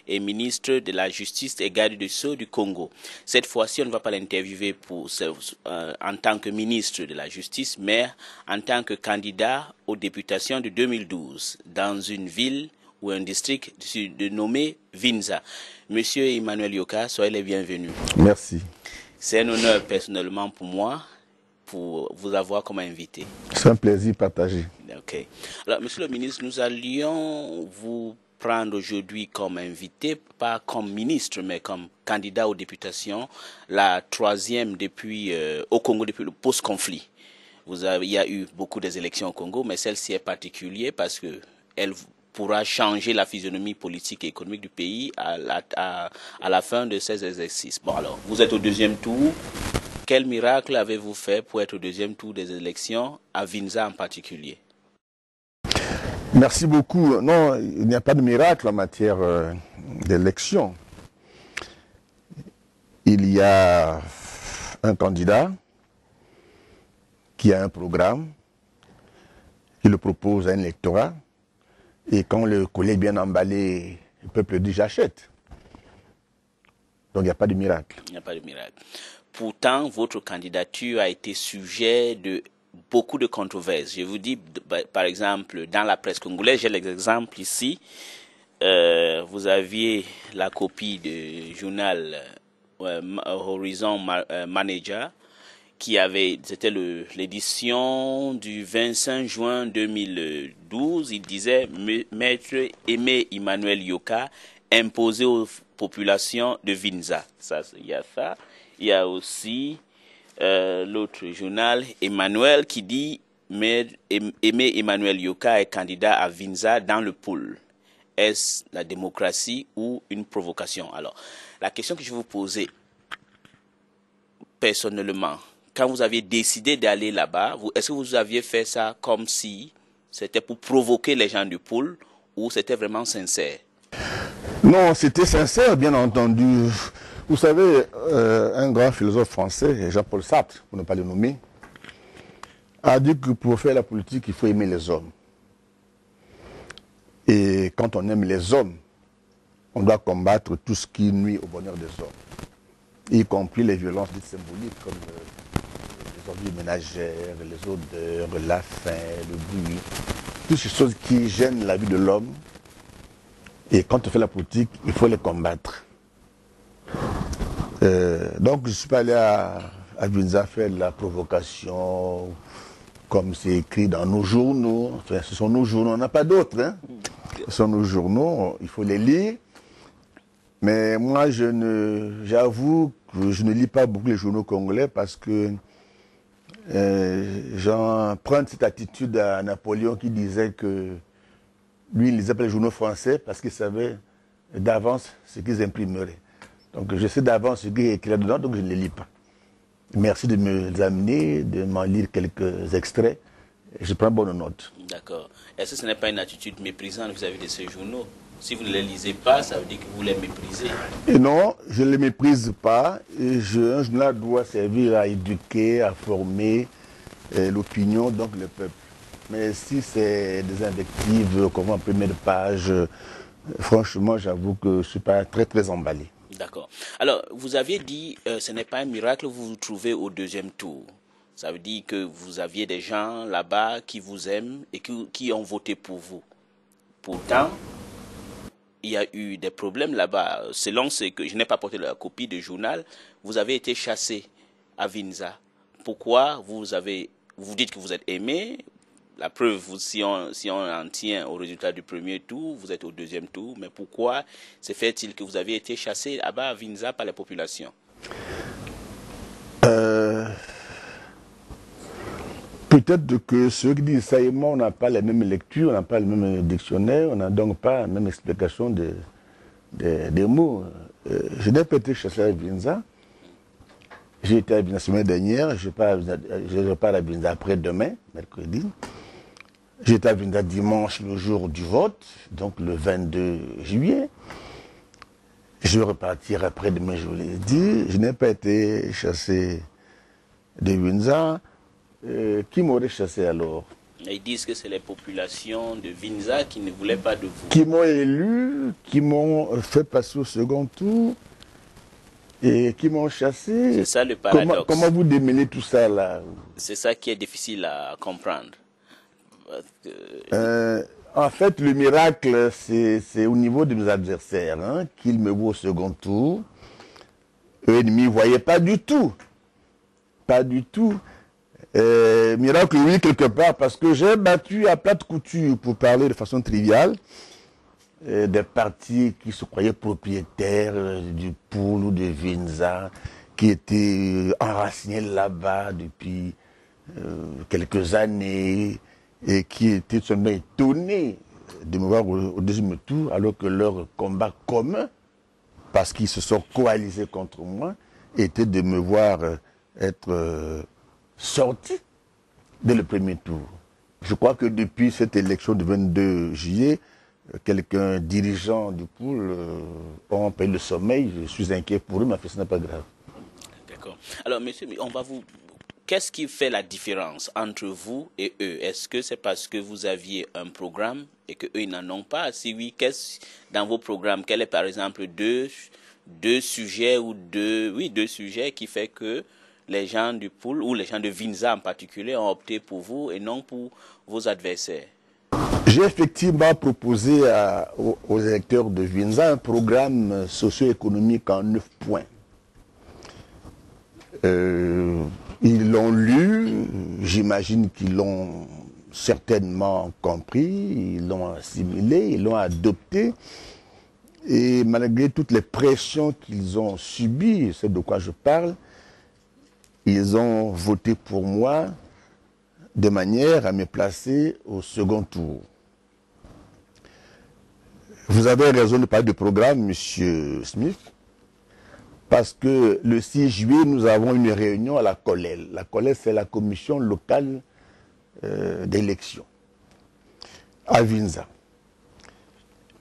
et ministre de la Justice et garde des Sceaux du Congo. Cette fois-ci, on ne va pas l'interviewer en tant que ministre de la Justice, mais en tant que candidat aux députations de 2012 dans une ville ou un district nommé Vinza. Monsieur Emmanuel Yoka, soyez les bienvenus. Merci. C'est un honneur personnellement pour moi pour vous avoir comme invité. C'est un plaisir partagé. Ok. Alors, monsieur le ministre, nous allions vous prendre aujourd'hui comme invité, pas comme ministre, mais comme candidat aux députations, la troisième au Congo depuis le post-conflit. Il y a eu beaucoup des élections au Congo, mais celle-ci est particulière parce que elle pourra changer la physionomie politique et économique du pays à la fin de ces exercices. Bon, alors, vous êtes au deuxième tour. Quel miracle avez-vous fait pour être au deuxième tour des élections, à Vinza en particulier? Merci beaucoup. Non, il n'y a pas de miracle en matière d'élection. Il y a un candidat qui a un programme, qui le propose à un électorat, et quand le collet est bien emballé, le peuple dit j'achète. Donc il n'y a pas de miracle. Il n'y a pas de miracle. Pourtant, votre candidature a été sujet de beaucoup de controverses. Je vous dis, par exemple, dans la presse congolaise, j'ai l'exemple ici, vous aviez la copie du journal Horizon Manager, c'était l'édition du 25 juin 2012. Il disait Maître Aimé Emmanuel Yoka imposé aux populations de Vinza. Il y a ça. Il y a aussi l'autre journal Emmanuel qui dit Aimé Emmanuel Yoka est candidat à Vinza dans le pool. Est-ce la démocratie ou une provocation? Alors, la question que je vais vous poser personnellement, quand vous aviez décidé d'aller là-bas, est-ce que vous aviez fait ça comme si c'était pour provoquer les gens du pool ou c'était vraiment sincère? Non, c'était sincère, bien entendu. Vous savez, un grand philosophe français, Jean-Paul Sartre, pour ne pas le nommer, a dit que pour faire la politique, il faut aimer les hommes. Et quand on aime les hommes, on doit combattre tout ce qui nuit au bonheur des hommes, y compris les violences dites symboliques comme les ordures ménagères, les odeurs, la faim, le bruit, toutes ces choses qui gênent la vie de l'homme. Et quand on fait la politique, il faut les combattre. Donc je ne suis pas allé à Vinza faire de la provocation, comme c'est écrit dans nos journaux. Enfin, ce sont nos journaux, on n'a pas d'autres. Hein. Ce sont nos journaux, il faut les lire. Mais moi, j'avoue que je ne lis pas beaucoup les journaux congolais parce que j'emprunte cette attitude à Napoléon qui disait que lui, il lisait pas les journaux français parce qu'il savait d'avance ce qu'ils imprimeraient. Donc je sais d'avance ce qui est écrit dedans, donc je ne les lis pas. Merci de me les amener, de m'en lire quelques extraits. Je prends bonne note. D'accord. Est-ce que ce n'est pas une attitude méprisante vis-à-vis de ces journaux? Si vous ne les lisez pas, ça veut dire que vous les méprisez. Et non, je ne les méprise pas. Un journal doit servir à éduquer, à former l'opinion, donc le peuple. Mais si c'est des invectives comme en première page, franchement, j'avoue que je ne suis pas très, très emballé. D'accord. Alors, vous aviez dit ce n'est pas un miracle, vous vous trouvez au deuxième tour. Ça veut dire que vous aviez des gens là-bas qui vous aiment et qui ont voté pour vous. Pourtant, il y a eu des problèmes là-bas. Selon ce que je n'ai pas porté la copie du journal, vous avez été chassé à Vinza. Pourquoi vous dites que vous êtes aimé? La preuve, si on en tient au résultat du premier tour, vous êtes au deuxième tour. Mais pourquoi se fait-il que vous avez été chassé là-bas à Vinza par la population? Peut-être que ceux qui disent ça et moi, on n'a pas la même lecture, on n'a pas le même dictionnaire, on n'a donc pas la même explication des mots. Je n'ai pas été chassé à Vinza. J'ai été à Vinza la semaine dernière, je pars à Vinza après-demain, mercredi. J'étais à Vinza dimanche, le jour du vote, donc le 22 juillet. Je vais repartir après-demain, je vous l'ai dit. Je n'ai pas été chassé de Vinza. Qui m'aurait chassé alors? Ils disent que c'est les populations de Vinza qui ne voulaient pas de vous. Qui m'ont élu, qui m'ont fait passer au second tour et qui m'ont chassé. C'est ça le paradoxe. Comment vous démêlez tout ça là? C'est ça qui est difficile à comprendre. En fait, le miracle, c'est au niveau de mes adversaires, hein, qu'ils me voient au second tour. Eux ne m'y voyaient pas du tout. Pas du tout. Miracle, oui, quelque part, parce que j'ai battu à plate couture, pour parler de façon triviale, des partis qui se croyaient propriétaires du Poul ou de Vinza, qui étaient enracinés là-bas depuis quelques années, et qui étaient seulement étonnés de me voir au deuxième tour, alors que leur combat commun, parce qu'ils se sont coalisés contre moi, était de me voir être sorti dès le premier tour. Je crois que depuis cette élection du 22 juillet, quelqu'un dirigeant du pool ont payé le sommeil. Je suis inquiet pour eux, mais ce n'est pas grave. D'accord. Alors, monsieur, on va vous... Qu'est-ce qui fait la différence entre vous et eux? Est-ce que c'est parce que vous aviez un programme et qu'eux, ils n'en ont pas? Si oui, qu'est-ce dans vos programmes? Quel est, par exemple, deux sujets ou deux sujets qui fait que les gens du pool ou les gens de Vinza en particulier ont opté pour vous et non pour vos adversaires? J'ai effectivement proposé aux électeurs de Vinza un programme socio-économique en 9 points. Ils l'ont lu, j'imagine qu'ils l'ont certainement compris, ils l'ont assimilé, ils l'ont adopté. Et malgré toutes les pressions qu'ils ont subies, c'est de quoi je parle, ils ont voté pour moi de manière à me placer au second tour. Vous avez raison de parler de programme, Monsieur Smith, parce que le 6 juillet, nous avons une réunion à la COLEL. La COLEL, c'est la commission locale d'élection à Vinza.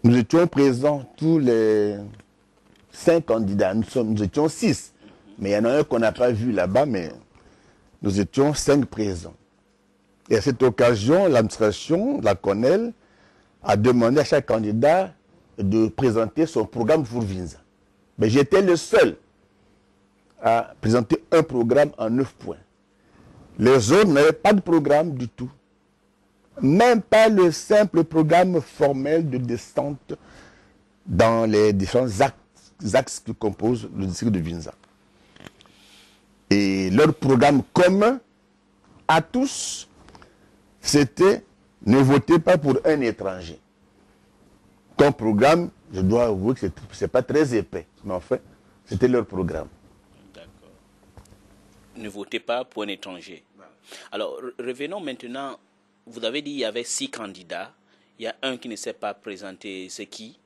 Nous étions présents tous les 5 candidats. Nous étions 6. Mais il y en a un qu'on n'a pas vu là-bas, mais nous étions 5 présents. Et à cette occasion, l'administration, la CONEL, a demandé à chaque candidat de présenter son programme pour Vinza. Mais j'étais le seul à présenter un programme en 9 points. Les autres n'avaient pas de programme du tout. Même pas le simple programme formel de descente dans les différents axes qui composent le district de Vinza. Et leur programme commun à tous, c'était ne votez pas pour un étranger. Comme programme, je dois avouer que ce n'est pas très épais, mais enfin, c'était leur programme. D'accord. Ne votez pas pour un étranger. Alors, revenons maintenant. Vous avez dit qu'il y avait 6 candidats. Il y a un qui ne s'est pas présenté. C'est qui?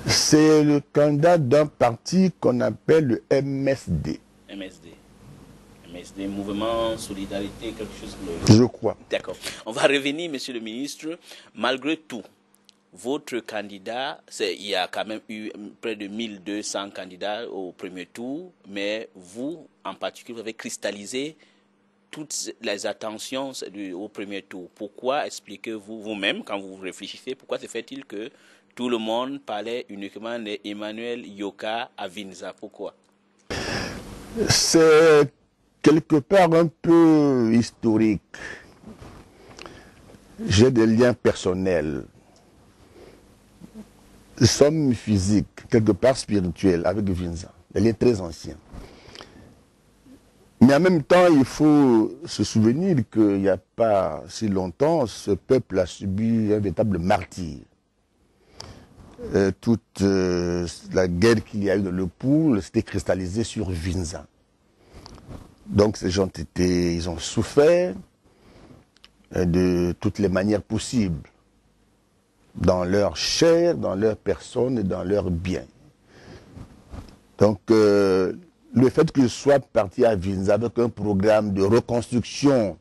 C'est le candidat d'un parti qu'on appelle le MSD. MSD, Mouvement Solidarité, quelque chose comme ça. Je crois. D'accord. On va revenir, monsieur le ministre. Malgré tout, votre candidat, il y a quand même eu près de 1200 candidats au premier tour, mais vous, en particulier, vous avez cristallisé toutes les attentions au premier tour. Pourquoi expliquez-vous vous-même, quand vous réfléchissez, pourquoi se fait-il que tout le monde parlait uniquement d'Emmanuel Yoka à Vinza? Pourquoi? C'est quelque part un peu historique. J'ai des liens personnels. Nous sommes physiques, quelque part spirituels, avec Vinza. Des liens très anciens. Mais en même temps, il faut se souvenir qu'il n'y a pas si longtemps, ce peuple a subi un véritable martyre. Toute la guerre qu'il y a eu dans le Poul s'était cristallisée sur Vinza. Donc ces gens ils ont souffert de toutes les manières possibles, dans leur chair, dans leur personne et dans leurs biens. Donc le fait que je sois parti à Vinza avec un programme de reconstruction,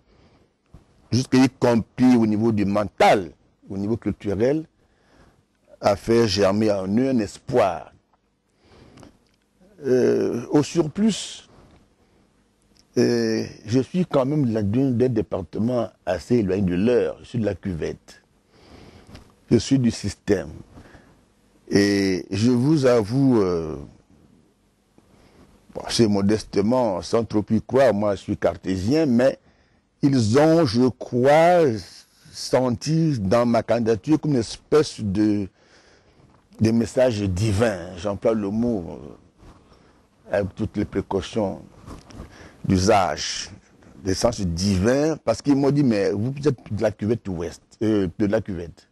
jusqu'y compris au niveau du mental, au niveau culturel, a fait germer en eux un espoir. Au surplus, je suis quand même d'un département assez éloigné de l'heure. Je suis de la cuvette. Je suis du système. Et je vous avoue, c'est modestement, sans trop y croire, moi je suis cartésien, mais ils ont, je crois, senti dans ma candidature comme une espèce de message divin. J'emploie le mot avec toutes les précautions d'usage, des sens divins, parce qu'ils m'ont dit, mais vous êtes de la cuvette ouest, de la cuvette.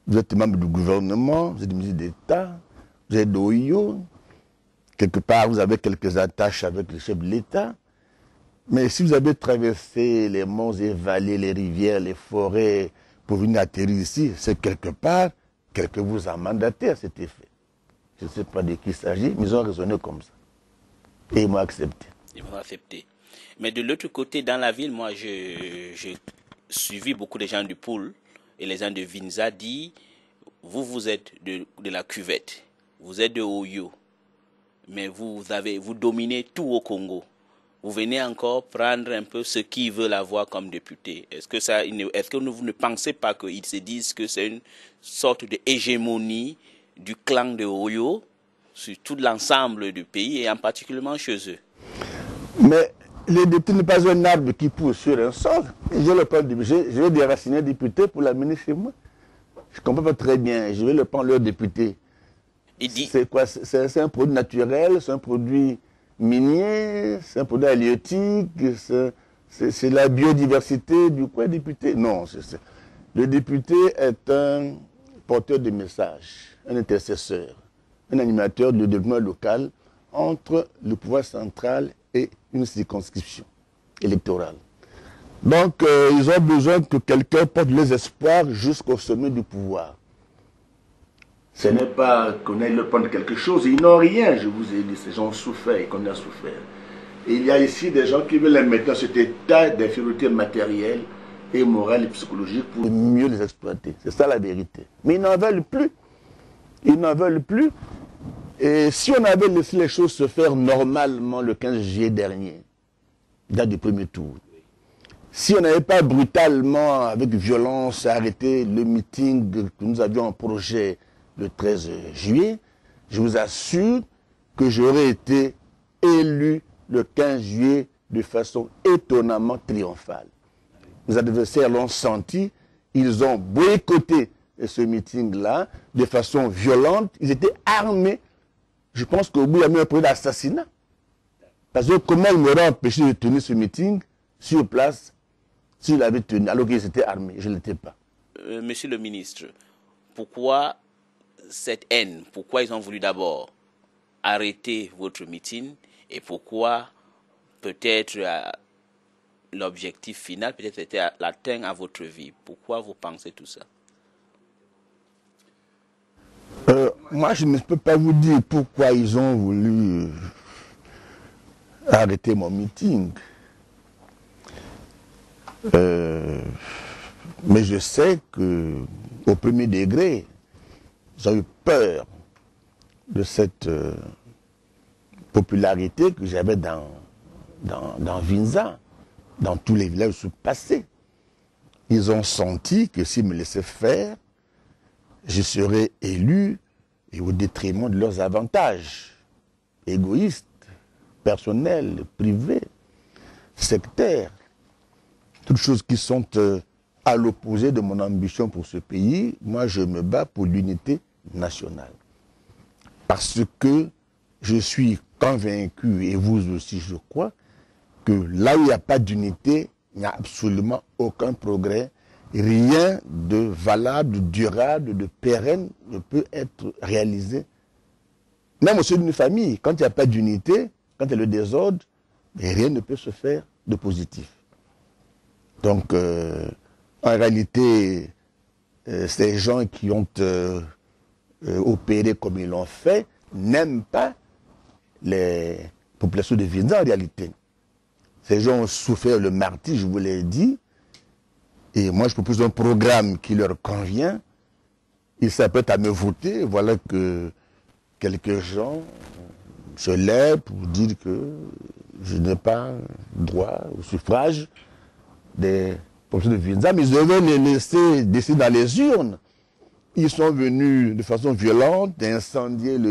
Vous êtes membre du gouvernement, vous êtes ministre d'État, vous êtes d'Oyo, quelque part vous avez quelques attaches avec le chef de l'État, mais si vous avez traversé les monts et vallées, les rivières, les forêts, pour venir atterrir ici, c'est quelque part, quelqu'un vous a mandaté à cet effet. Je ne sais pas de qui il s'agit, mais ils ont raisonné comme ça. Et ils m'ont accepté. Ils m'ont accepté. Mais de l'autre côté, dans la ville, moi, j'ai suivi beaucoup de gens du Poul et les gens de Vinza dit, vous êtes de la cuvette, vous êtes de Oyo, mais vous dominez tout au Congo. Vous venez encore prendre un peu ce qu'ils veulent avoir comme député. Est-ce que vous ne pensez pas qu'ils se disent que c'est une sorte d'hégémonie du clan de Oyo sur tout l'ensemble du pays et en particulièrement chez eux? Mais le député n'est pas un arbre qui pousse sur un sol. Je vais déraciner un député pour l'amener chez moi. Je ne comprends pas très bien. Je vais le prendre leur député. C'est quoi? C'est un produit naturel, c'est un produit minier, c'est un produit halieutique, c'est la biodiversité du quoi député? Non, le député est un porteur de messages, un intercesseur, un animateur de développement local entre le pouvoir central et une circonscription électorale. Donc, ils ont besoin que quelqu'un porte les espoirs jusqu'au sommet du pouvoir. Ce n'est pas qu'on aille leur prendre quelque chose, ils n'ont rien, je vous ai dit, ces gens ont souffert et qu'on a souffert. Et il y a ici des gens qui veulent les mettre dans cet état d'infériorité matérielle et morale et psychologique pour mieux les exploiter. C'est ça la vérité. Mais ils n'en veulent plus. Ils n'en veulent plus. Et si on avait laissé les choses se faire normalement le 15 juillet dernier, date du premier tour, si on n'avait pas brutalement, avec violence, arrêté le meeting que nous avions en projet le 13 juillet, je vous assure que j'aurais été élu le 15 juillet de façon étonnamment triomphale. Nos adversaires l'ont senti, ils ont boycotté ce meeting-là de façon violente, ils étaient armés. Je pense qu'au bout, il y a eu un projet d'assassinat. Parce que comment ils m'auraient empêché de tenir ce meeting sur place si je l'avais tenu, alors qu'ils étaient armés? Je ne l'étais pas. Monsieur le ministre, pourquoi cette haine? Pourquoi ils ont voulu d'abord arrêter votre meeting et pourquoi peut-être l'objectif final peut-être était l'atteindre à votre vie? Pourquoi vous pensez tout ça? Moi, je ne peux pas vous dire pourquoi ils ont voulu arrêter mon meeting. Mais je sais qu'au premier degré, ils ont eu peur de cette popularité que j'avais dans Vinza, dans tous les villages où je suis passé. Ils ont senti que s'ils me laissaient faire, je serais élu et au détriment de leurs avantages égoïstes, personnels, privés, sectaires, toutes choses qui sont à l'opposé de mon ambition pour ce pays. Moi, je me bats pour l'unité nationale. Parce que je suis convaincu, et vous aussi je crois, que là où il n'y a pas d'unité, il n'y a absolument aucun progrès. Rien de valable, de durable, de pérenne ne peut être réalisé. Même au sein d'une famille, quand il n'y a pas d'unité, quand il y a le désordre, rien ne peut se faire de positif. Donc, en réalité, ces gens qui ont opéré comme ils l'ont fait n'aiment pas les populations de Vinza en réalité. Ces gens ont souffert le martyre, je vous l'ai dit, et moi je propose un programme qui leur convient. Ils s'apprêtent à me voter, voilà que quelques gens se lèvent pour dire que je n'ai pas droit au suffrage des populations de Vinza, mais ils devaient les laisser décider dans les urnes. Ils sont venus de façon violente incendier le